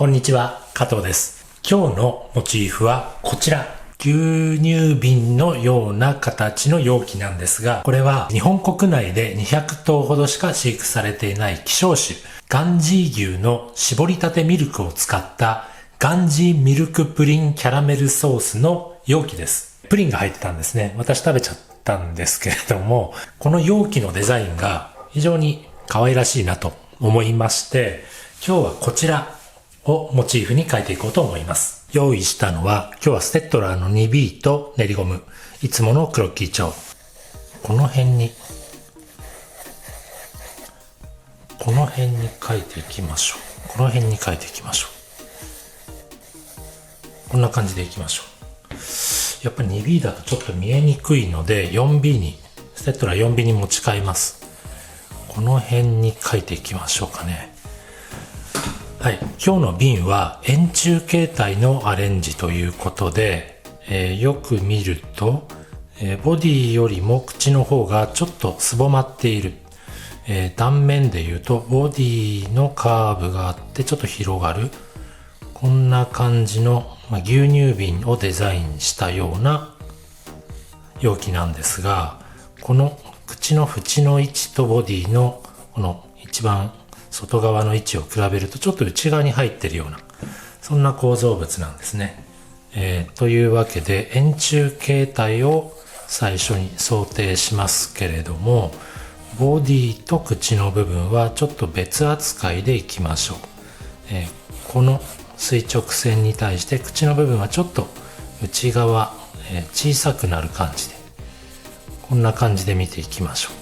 こんにちは、加藤です。今日のモチーフはこちら。牛乳瓶のような形の容器なんですが、これは日本国内で200頭ほどしか飼育されていない希少種、ガンジー牛の搾りたてミルクを使ったガンジーミルクプリンキャラメルソースの容器です。プリンが入ってたんですね。私食べちゃったんですけれども、この容器のデザインが非常に可愛らしいなと思いまして、今日はこちらをモチーフに描いていこうと思います。用意したのは、今日はステッドラーの 2B と練りゴム、いつものクロッキー帳。この辺に描いていきましょう。こんな感じでいきましょう。やっぱり 2B だとちょっと見えにくいので、4B に、ステッドラー 4B に持ち替えます。この辺に描いていきましょうかね。はい、今日の瓶は円柱形態のアレンジということで、よく見ると、ボディよりも口の方がちょっとすぼまっている、断面で言うとボディのカーブがあってちょっと広がる、こんな感じの、牛乳瓶をデザインしたような容器なんですが、この口の縁の位置とボディのこの一番外側の位置を比べるとちょっと内側に入っているような、そんな構造物なんですね。というわけで円柱形態を最初に想定しますけれども、ボディと口の部分はちょっと別扱いでいきましょう。この垂直線に対して口の部分はちょっと内側、小さくなる感じで、こんな感じで見ていきましょう。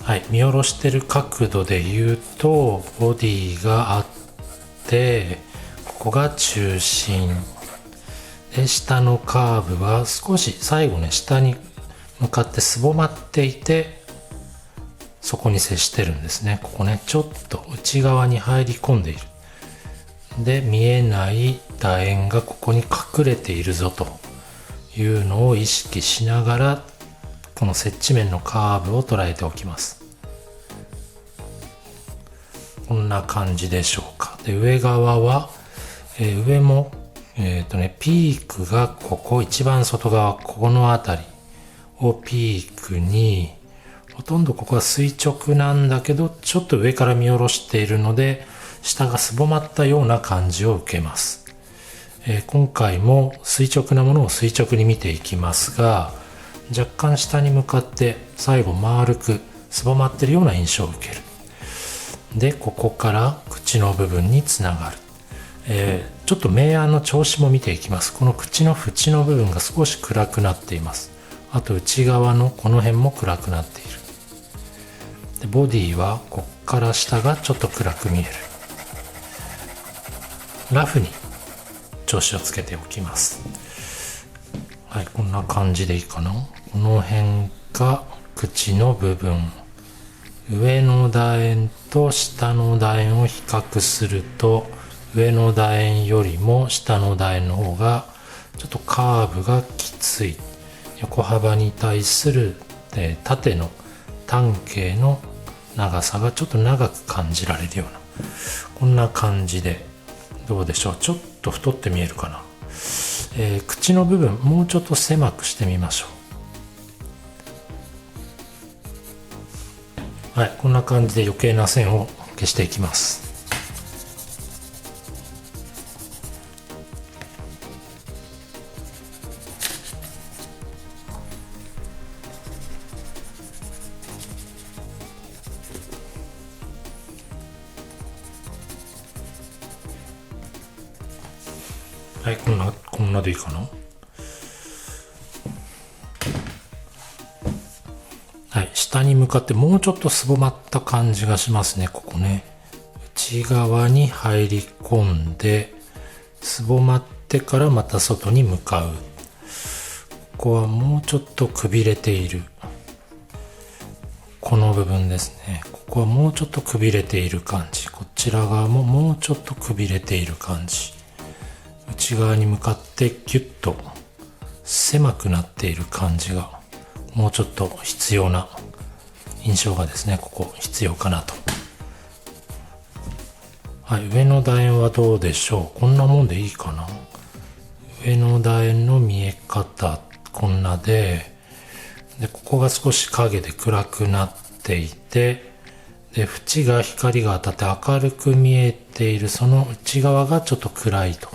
はい、見下ろしてる角度で言うとボディがあって、ここが中心で、下のカーブは少し最後ね、下に向かってすぼまっていて、そこに接してるんですね。ここね、ちょっと内側に入り込んでいる。で、見えない楕円がここに隠れているぞというのを意識しながら、この接地面のカーブを捉えておきます。こんな感じでしょうか。で、上側は、上も、ピークがここ、一番外側、ここのあたりをピークに、ほとんどここは垂直なんだけど、ちょっと上から見下ろしているので、下がすぼまったような感じを受けます。今回も垂直なものを垂直に見ていきますが、若干下に向かって最後丸くすぼまっているような印象を受ける。で、ここから口の部分につながる。ちょっと明暗の調子も見ていきます。この口の縁の部分が少し暗くなっています。あと内側のこの辺も暗くなっている。で、ボディはこっから下がちょっと暗く見える。ラフに調子をつけておきます。はい、こんな感じでいいかな。この辺が口の部分。上の楕円と下の楕円を比較すると、上の楕円よりも下の楕円の方がちょっとカーブがきつい。横幅に対する、縦の単径の長さがちょっと長く感じられるような、こんな感じでどうでしょう。ちょっと太って見えるかな。口の部分もうちょっと狭くしてみましょう。はい、こんな感じで余計な線を消していきます。はい、こんなでいいかな。はい、下に向かってもうちょっとすぼまった感じがしますね。ここね、内側に入り込んですぼまってからまた外に向かう。ここはもうちょっとくびれている。この部分ですね。ここはもうちょっとくびれている感じ。こちら側ももうちょっとくびれている感じ。内側に向かってギュッと狭くなっている感じがもうちょっと必要な印象がですね、ここ必要かなと。はい、上の楕円はどうでしょう。こんなもんでいいかな。上の楕円の見え方、こんなで、ここが少し影で暗くなっていて、で、縁が光が当たって明るく見えている、その内側がちょっと暗いと。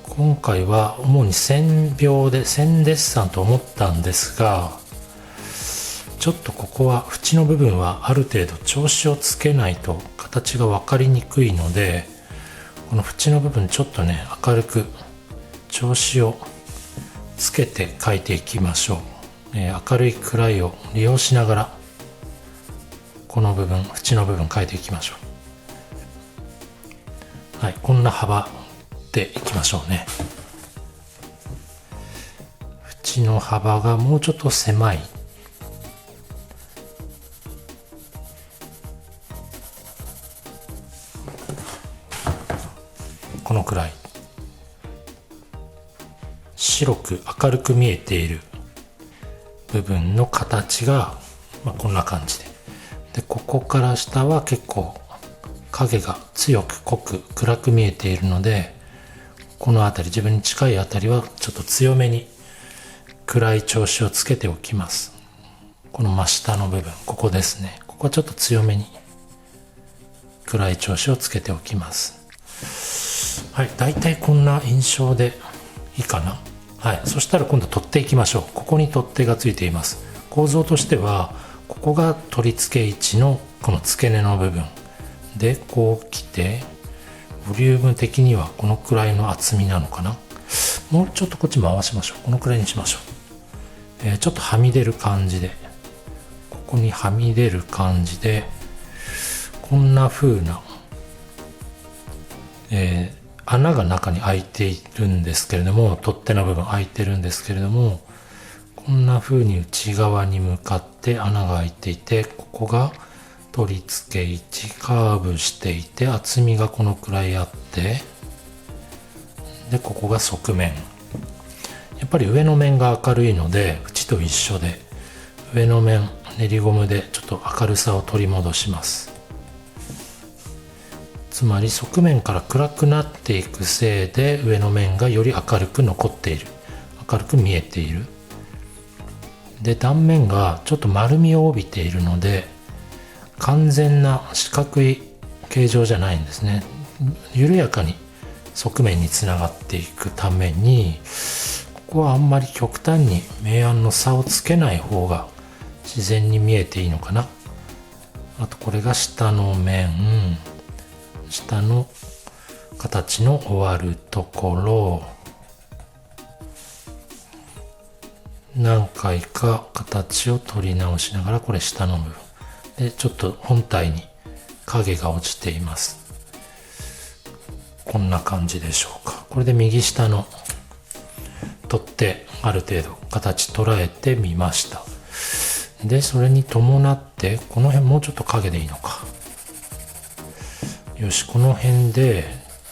今回は主に線描で、線デッサンと思ったんですが、ちょっとここは縁の部分はある程度調子をつけないと形が分かりにくいので、この縁の部分ちょっとね、明るく調子をつけて描いていきましょう。明るい暗いを利用しながらこの部分、縁の部分描いていきましょう。はい、こんな幅でいきましょうね。縁の幅がもうちょっと狭い。このくらい白く明るく見えている部分の形が、こんな感じで、ここから下は結構影が強く濃く暗く見えているので、この辺り、自分に近い辺りはちょっと強めに暗い調子をつけておきます。この真下の部分、ここですね。ここはちょっと強めに暗い調子をつけておきます。はい、だいたいこんな印象でいいかな。はい、そしたら今度取っていきましょう。ここに取っ手がついています。構造としては、ここが取り付け位置のこの付け根の部分で、こう来て、ボリューム的にはこのくらいの厚みなのかな。もうちょっとこっち回しましょう。このくらいにしましょう。ちょっとはみ出る感じで、ここにはみ出る感じで、こんな風な、穴が中に開いているんですけれども、取っ手の部分開いてるんですけれども、こんな風に内側に向かって穴が開いていて、ここが取り付け位置、カーブしていて、厚みがこのくらいあって、で、ここが側面。やっぱり上の面が明るいので、縁と一緒で、上の面、練りゴムでちょっと明るさを取り戻します。つまり側面から暗くなっていくせいで上の面がより明るく残っている、明るく見えている。で、断面がちょっと丸みを帯びているので完全な四角い形状じゃないんですね。緩やかに側面につながっていくために、ここはあんまり極端に明暗の差をつけない方が自然に見えていいのかな。あとこれが下の面、下の形の終わるところ、何回か形を取り直しながら、これ下の部分でちょっと本体に影が落ちています。こんな感じでしょうか。これで右下の取ってある程度形捉えてみました。で、それに伴ってこの辺もうちょっと影でいいのか。よし、この辺で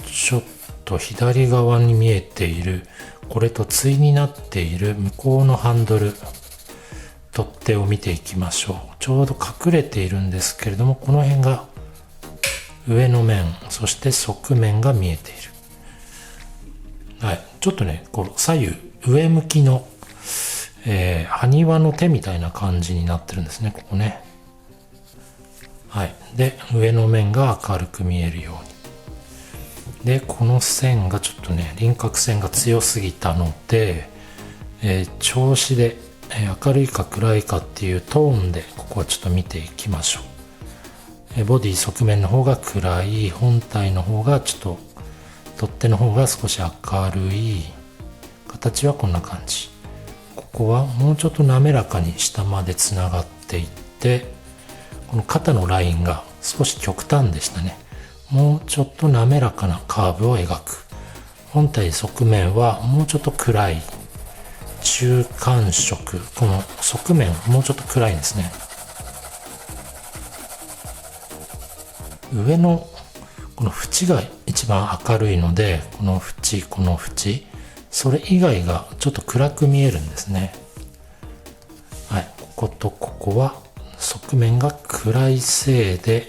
ちょっと左側に見えている、これと対になっている向こうのハンドル、取っ手を見ていきましょう。ちょうど隠れているんですけれども、この辺が上の面、そして側面が見えている。はい、ちょっとね、こう左右上向きの、埴輪の手みたいな感じになってるんですね、ここね。はい。で、上の面が明るく見えるように。で、この線がちょっとね、輪郭線が強すぎたので、調子で、明るいか暗いかっていうトーンで、ここはちょっと見ていきましょう。ボディ側面の方が暗い、本体の方がちょっと、取っ手の方が少し明るい。形はこんな感じ。ここはもうちょっと滑らかに下までつながっていって、この肩のラインが少し極端でしたね。もうちょっと滑らかなカーブを描く。本体側面はもうちょっと暗い中間色。この側面もうちょっと暗いんですね。上のこの縁が一番明るいので、この縁、それ以外がちょっと暗く見えるんですね。はい、こことここは側面が暗いせいで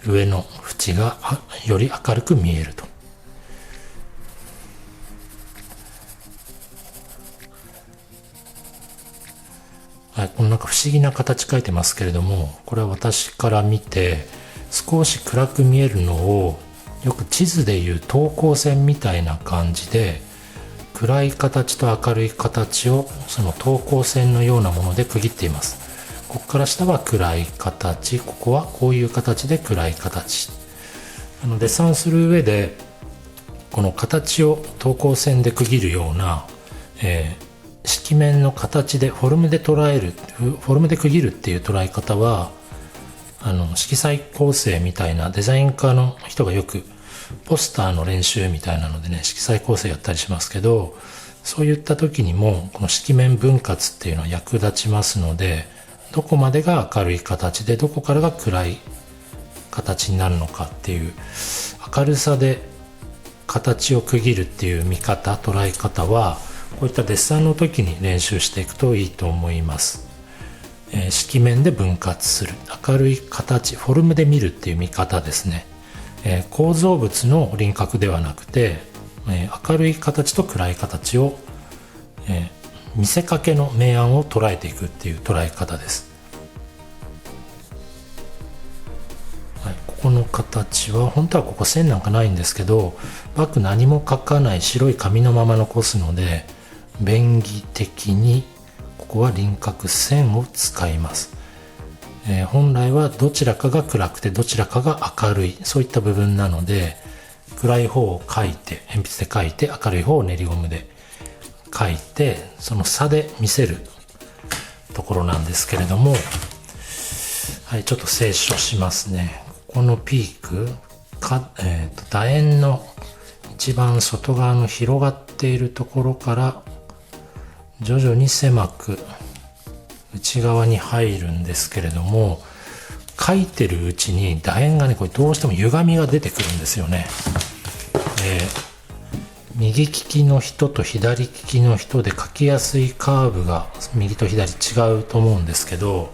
上の縁がより明るく見えると。はい、このなんか不思議な形描いてますけれども、これは私から見て少し暗く見えるのをよく地図でいう等高線みたいな感じで、暗い形と明るい形をその等高線のようなもので区切っています。ここから下は暗い形、ここはこういう形で暗い形。デッサンする上でこの形を等高線で区切るような、色面の形でフォルムで捉える、フォルムで区切るっていう捉え方は色彩構成みたいなデザイン科の人がよくポスターの練習みたいなのでね、色彩構成やったりしますけど、そういった時にもこの色面分割っていうのは役立ちますので、どこまでが明るい形でどこからが暗い形になるのかっていう、明るさで形を区切るっていう見方、捉え方はこういったデッサンの時に練習していくといいと思います。色面で分割する、明るい形、フォルムで見るっていう見方ですね。構造物の輪郭ではなくて、明るい形と暗い形を、見せかけの明暗を捉えていくっていう捉え方です。はい、ここの形は本当はここ線なんかないんですけど、バック何も描かない白い紙のまま残すので便宜的にここは輪郭線を使います。本来はどちらかが暗くてどちらかが明るい、そういった部分なので、暗い方を描いて鉛筆で描いて、明るい方を練りゴムで描いて、その差で見せるところなんですけれども、はい、ちょっと清書しますね。ここのピーク楕円の一番外側の広がっているところから徐々に狭く内側に入るんですけれども、書いてるうちに楕円がね、これどうしても歪みが出てくるんですよね。右利きの人と左利きの人で書きやすいカーブが右と左違うと思うんですけど、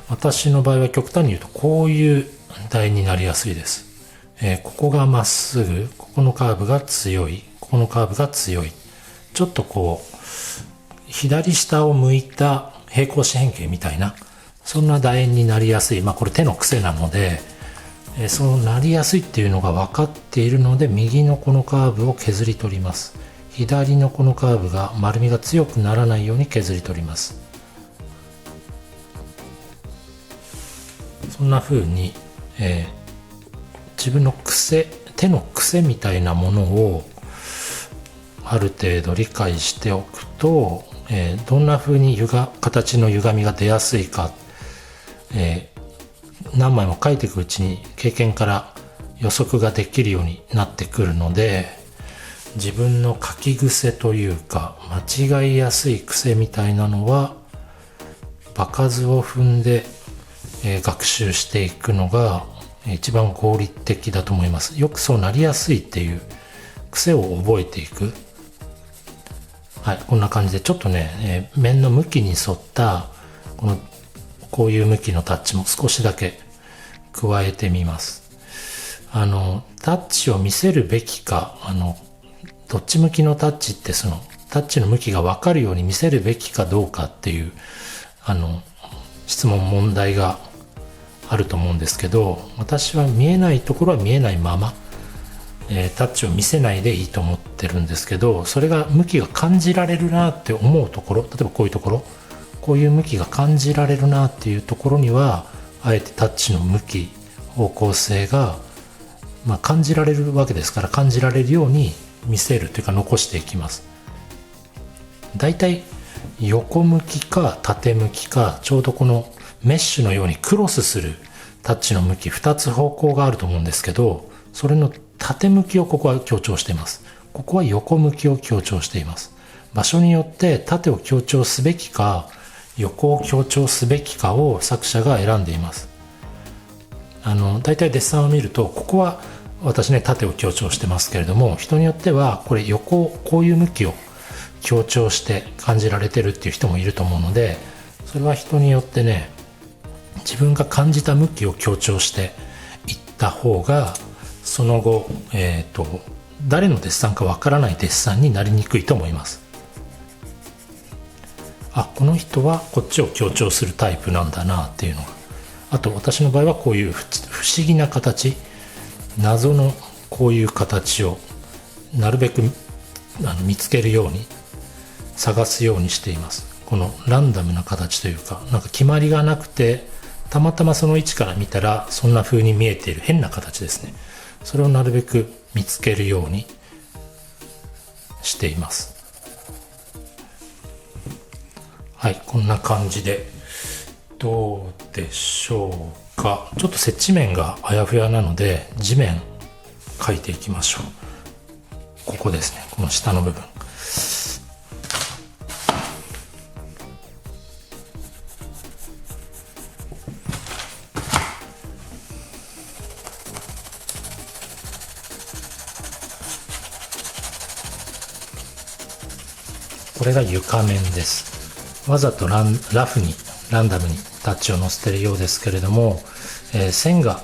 私の場合は極端に言うとこういう楕円になりやすいです。ここがまっすぐ、ここのカーブが強い、ここのカーブが強い。ちょっとこう左下を向いた平行四辺形みたいな、そんな楕円になりやすい。これ手の癖なので、そうなりやすいっていうのが分かっているので、右のこのカーブを削り取ります。左のこのカーブが丸みが強くならないように削り取ります。そんな風に、自分の癖、手の癖みたいなものをある程度理解しておくと、どんな風に形の歪みが出やすいか、何枚も描いていくうちに経験から予測ができるようになってくるので、自分の書き癖というか間違いやすい癖みたいなのは場数を踏んで、学習していくのが一番合理的だと思います。よくそうなりやすいっていう癖を覚えていく。はい、こんな感じでちょっとね、面の向きに沿ったこういう向きのタッチも少しだけ加えてみます。タッチを見せるべきか、どっち向きのタッチってそのタッチの向きが分かるように見せるべきかどうかっていう質問題があると思うんですけど、私は見えないところは見えないまま、タッチを見せないでいいと思ってるんですけど、それが向きが感じられるなって思うところ、例えばこういうところ、こういう向きが感じられるなっていうところには、あえてタッチの向き、方向性が、感じられるわけですから、感じられるように見せるというか残していきます。だいたい横向きか縦向きか、ちょうどこのメッシュのようにクロスするタッチの向き2つ方向があると思うんですけど、それの縦向きをここは強調しています。ここは横向きを強調しています。場所によって縦を強調すべきか横を強調すべきかを作者が選んでいます。だいたいデッサンを見ると、ここは私ね縦を強調してますけれども、人によってはこれ横、こういう向きを強調して感じられてるっていう人もいると思うので、それは人によってね、自分が感じた向きを強調していったた方がその後、誰のデッサンかわからないデッサンになりにくいと思います。この人はこっちを強調するタイプなんだなっていうのが、あと私の場合はこういう不思議な形、謎のこういう形をなるべく見つけるように探すようにしています。このランダムな形というか、なんか決まりがなくて、たまたまその位置から見たらそんな風に見えている変な形ですね。それをなるべく見つけるようにしています。はい、こんな感じでどうでしょうか。ちょっと接地面があやふやなので地面描いていきましょう。ここですね、この下の部分。これが床面です。わざとラフにランダムにタッチを乗せているようですけれども、線が、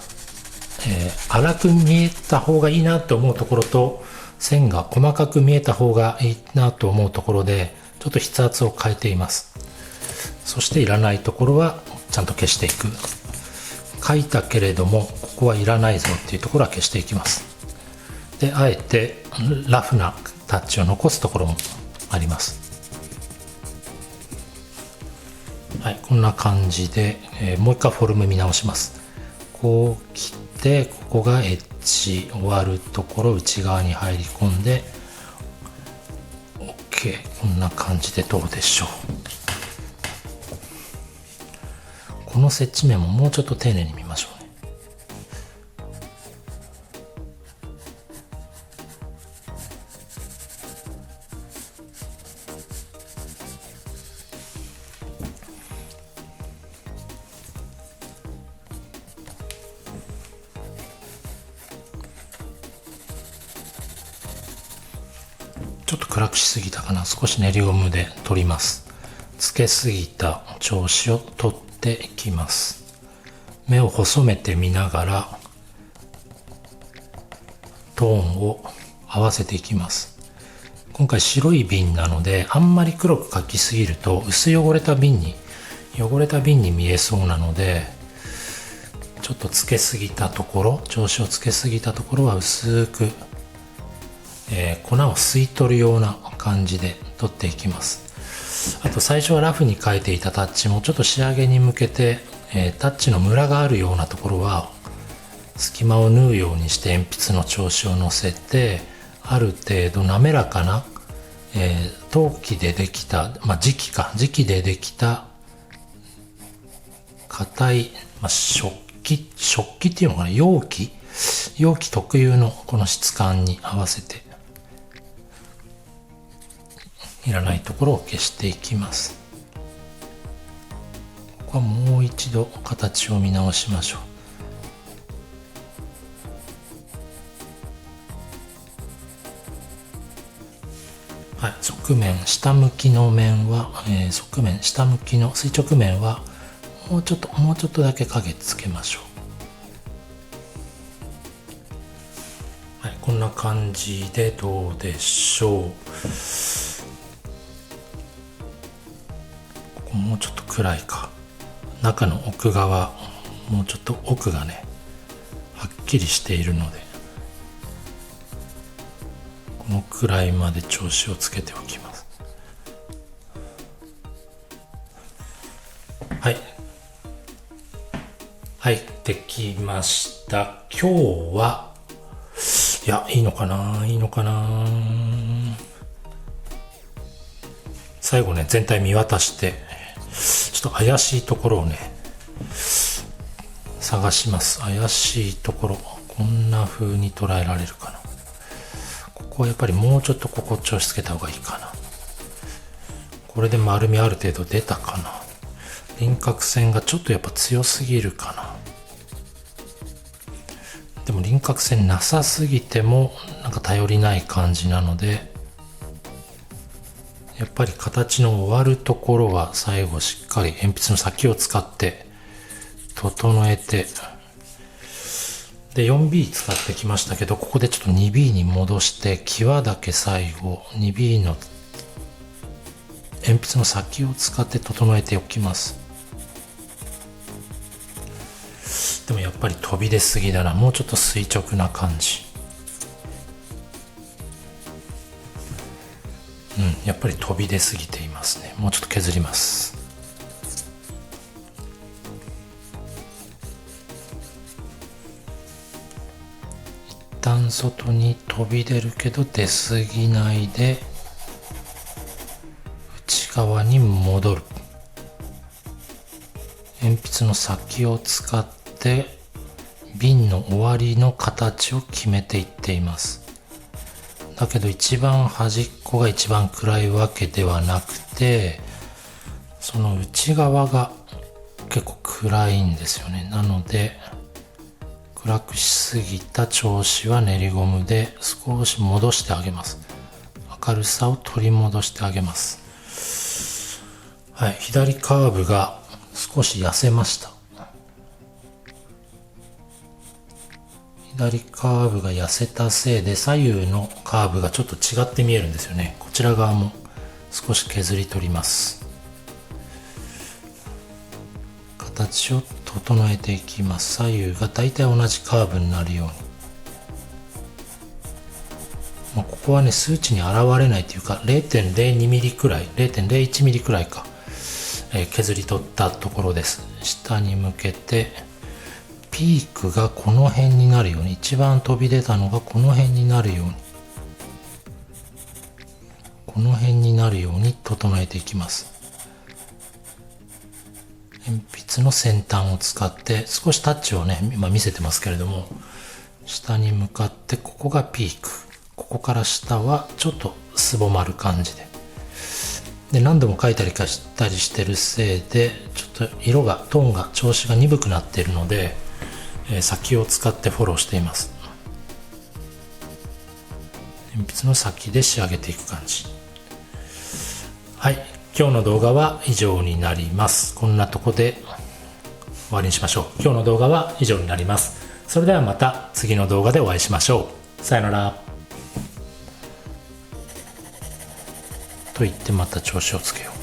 粗く見えた方がいいなと思うところと、線が細かく見えた方がいいなと思うところで、ちょっと筆圧を変えています。そしていらないところはちゃんと消していく。書いたけれどもここはいらないぞっていうところは消していきます。で、あえてラフなタッチを残すところもあります。はい、こんな感じで、もう一回フォルム見直します。こう切ってここがエッジ終わるところ、内側に入り込んで OK。 こんな感じでどうでしょう。この接地面ももうちょっと丁寧に見ましょうね。ちょっと暗くしすぎたかな。少し練りゴムで取ります。つけすぎた調子を取っていきます。目を細めて見ながらトーンを合わせていきます。今回白い瓶なので、あんまり黒く描きすぎると薄汚れた瓶に見えそうなので、ちょっとつけすぎたところ、調子をつけすぎたところは薄く粉を吸い取るような感じで取っていきます。あと最初はラフに描いていたタッチもちょっと仕上げに向けて、タッチのムラがあるようなところは隙間を縫うようにして鉛筆の調子を乗せて、ある程度滑らかな、陶器でできた、磁器でできた硬い、食器っていうのかな、容器特有のこの質感に合わせていらないところを消していきます。ここはもう一度形を見直しましょう。はい、側面下向きの面は、側面下向きの垂直面はもうちょっとだけ影つけましょう。はい、こんな感じでどうでしょう。ここもうちょっと暗いか。中の奥側、もうちょっと奥がねはっきりしているので、このくらいまで調子をつけておきます。はい、はい、できました。今日はいや、いいのかな。最後ね、全体見渡してちょっと怪しいところをね探します。怪しいところ、こんな風に捉えられるかな。ここはやっぱりもうちょっとここ調子つけた方がいいかな。これで丸みある程度出たかな。輪郭線がちょっとやっぱ強すぎるかな。でも輪郭線なさすぎてもなんか頼りない感じなので、やっぱり形の終わるところは最後しっかり鉛筆の先を使って整えて、で 4B 使ってきましたけど、ここでちょっと 2B に戻して際だけ最後 2B の鉛筆の先を使って整えておきます。でもやっぱり飛び出すぎだな。もうちょっと垂直な感じ。やっぱり飛び出すぎていますね。もうちょっと削ります。一旦外に飛び出るけど出すぎないで内側に戻る。鉛筆の先を使って瓶の終わりの形を決めていっています。だけど一番端っこが一番暗いわけではなくて、その内側が結構暗いんですよね。なので暗くしすぎた調子は練りゴムで少し戻してあげます。明るさを取り戻してあげます。はい、左カーブが少し痩せました。左カーブが痩せたせいで左右のカーブがちょっと違って見えるんですよね。こちら側も少し削り取ります。形を整えていきます。左右がだいたい同じカーブになるように。ここはね、数値に現れないというか 0.02 ミリくらい 0.01 ミリくらいか、削り取ったところです。下に向けてピークがこの辺になるように、一番飛び出たのがこの辺になるように、この辺になるように整えていきます。鉛筆の先端を使って少しタッチをね、今見せてますけれども、下に向かってここがピーク、ここから下はちょっとすぼまる感じで、何度も書いたり消したりしてるせいでちょっと色がトーンが調子が鈍くなっているので、先を使ってフォローしています。鉛筆の先で仕上げていく感じ。はい、今日の動画は以上になります。こんなとこで終わりにしましょう。今日の動画は以上になります。それではまた次の動画でお会いしましょう。さよなら。と言ってまた調子をつけよう。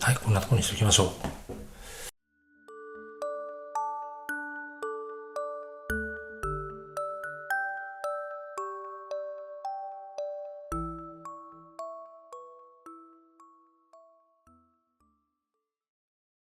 はい、こんなところにしておきましょう。